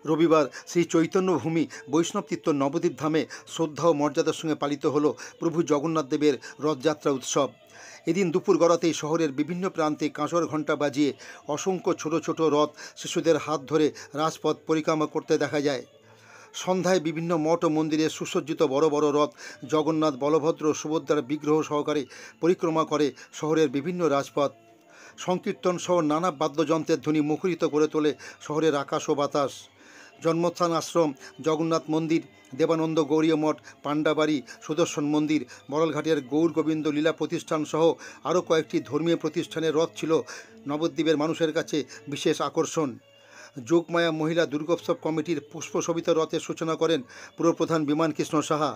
রবিবার শ্রী চৈতন্যভূমি বৈষ্ণবতীর্থ নবদ্বীপ ধামে শ্রদ্ধা ও মর্যাদার সঙ্গে পালিত হল প্রভু জগন্নাথ দেবের রথযাত্রা উৎসব। এদিন দুপুর গড়াতেই শহরের বিভিন্ন প্রান্তে কাঁসর ঘণ্টা বাজিয়ে অসংখ্য ছোট ছোট রথ শিশুদের হাত ধরে রাজপথ পরিক্রমা করতে দেখা যায়। সন্ধ্যায় বিভিন্ন মঠ ও মন্দিরে সুসজ্জিত বড় বড় রথ জগন্নাথ, বলভদ্র, সুভদ্রার বিগ্রহ সহকারে পরিক্রমা করে শহরের বিভিন্ন রাজপথ। সংকীর্তন সহ নানা বাদ্যযন্ত্রের ধ্বনি মুখরিত করে তোলে শহরের আকাশ ও বাতাস। জন্মস্থান আশ্রম, জগন্নাথ মন্দির, দেবানন্দ গৌরীয় মঠ, পাণ্ডাবাড়ি, সুদর্শন মন্দির, বড়ালঘাটের গৌর গোবিন্দ লীলা প্রতিষ্ঠান সহ আরও কয়েকটি ধর্মীয় প্রতিষ্ঠানের রথ ছিল নবদ্বীপের মানুষের কাছে বিশেষ আকর্ষণ। যোগমায়া মহিলা দুর্গোৎসব কমিটির পুষ্পশোভিত রথের সূচনা করেন পুরপ্রধান বিমান কৃষ্ণ সাহা।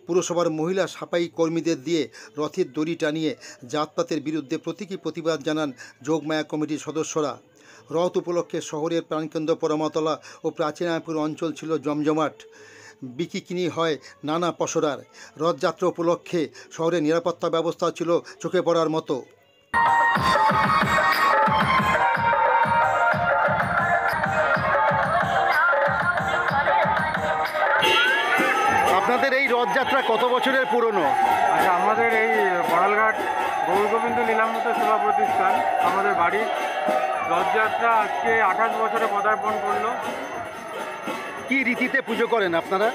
পুরসভার মহিলা সাফাই কর্মীদের দিয়ে রথের দড়ি টানিয়ে জাতপাতের বিরুদ্ধে প্রতীকী প্রতিবাদ জানান যোগমায়া কমিটির সদস্যরা। রথ উপলক্ষে শহরের প্রাণকেন্দ্র পরমাতলা ও প্রাচীনায়পুর অঞ্চল ছিল জমজমাট। বিকিকিনি হয় নানা পসরার। রথযাত্রা উপলক্ষে শহরের নিরাপত্তা ব্যবস্থা ছিল চোখে পড়ার মতো। আপনাদের এই রথযাত্রা কত বছরের পুরনো? আচ্ছা, আমাদের এই বড়ালঘাট গৌর গোবিন্দ লীলামৃত সেবা প্রতিষ্ঠান আমাদের বাড়ি রথযাত্রা আজকে 28 বছরে পদার্পণ করলো। কি রীতিতে পুজো করেন আপনারা?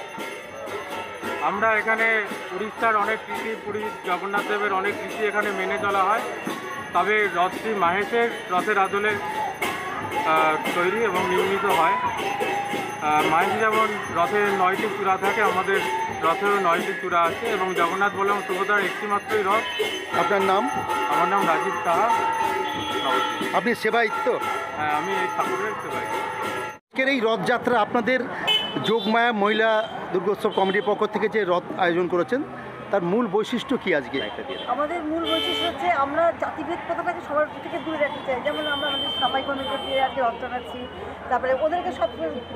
আমরা এখানে উড়িষ্যার অনেক রীতি, পুরী জগন্নাথ দেবের অনেক রীতি এখানে মেনে চলা হয়। তবে রথটি মাহেশের রথের আদলে তৈরি এবং নির্মিত হয়। মাহেশে যেমন রথের 9টি চূড়া থাকে, আমাদের রথেরও 9টি চূড়া আছে এবং জগন্নাথ বলরাম সুভদ্রার একটি মাত্রই রথ। আপনার নাম? আমার নাম রাজীব সাহা। আপনি সেবায়িত? হ্যাঁ, আমি এই ঠাকুরের সেবায়িত। আজকের এই রথযাত্রা আপনাদের যোগমায়া মহিলা দুর্গোৎসব কমিটির পক্ষ থেকে যে রথ আয়োজন করেছেন তার মূল বৈশিষ্ট্য কি? আজকে আমাদের মূল বৈশিষ্ট্য হচ্ছে আমরা জাতিভেদ কথাটাকে সবার থেকে দূরে রাখতে চাই। যেমন আমরা আমাদের সাফাই কর্মীদের দিয়ে আজকে রথ টানাচ্ছি, তারপরে ওদেরকে সব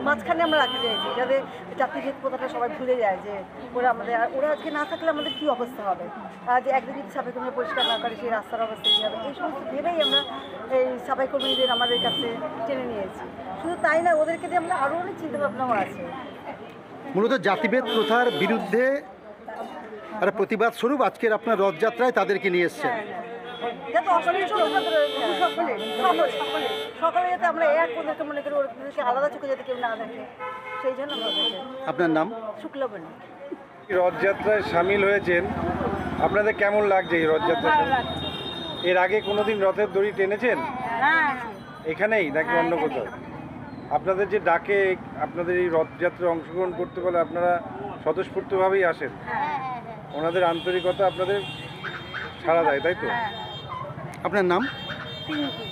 মাঝখানে আমরা রাখতে চাইছি যাতে জাতিভেদ কথাটা সবাই ভুলে যায় যে ওরা আমাদের, ওরা আজকে না থাকলে আমাদের কী অবস্থা হবে, যে একদিন যদি সাফাই কর্মী পরিষ্কার না করে সেই রাস্তার অবস্থা কী হবে, এই সমস্ত ভেবেই আমরা এই সাফাই কর্মীদের আমাদের কাছে টেনে নিয়েছি। শুধু তাই না, ওদেরকে দিয়ে আমরা আরও অনেক চিন্তাভাবনাও আছে। মূলত জাতিভেদ প্রথার বিরুদ্ধে আর প্রতিবাদ স্বরূপ আজকের আপনার রথযাত্রায় তাদেরকে নিয়ে এসছেন। যাতে সকলে যাতে আমরা এক ওদেরকে মনে করি, ওদেরকে আলাদা চোখে যাতে কেউ না দেখে, সেই জন্য। আপনার নাম? শুক্লাবনী। রথযাত্রায় সামিল হয়েছেন, আপনাদের কেমন লাগছে এই রথযাত্রা? এর আগে কোনোদিন রথের দড়ি টেনেছেন এখানেই নাকি অন্য কোথাও? আপনাদের যে ডাকে আপনাদের এই রথযাত্রায় অংশগ্রহণ করতে বলে আপনারা স্বতঃস্ফূর্তভাবেই আসেন, ওনাদের আন্তরিকতা আপনাদের সাড়া দেয়, তাই তো? আপনার নাম? পিঙ্কি।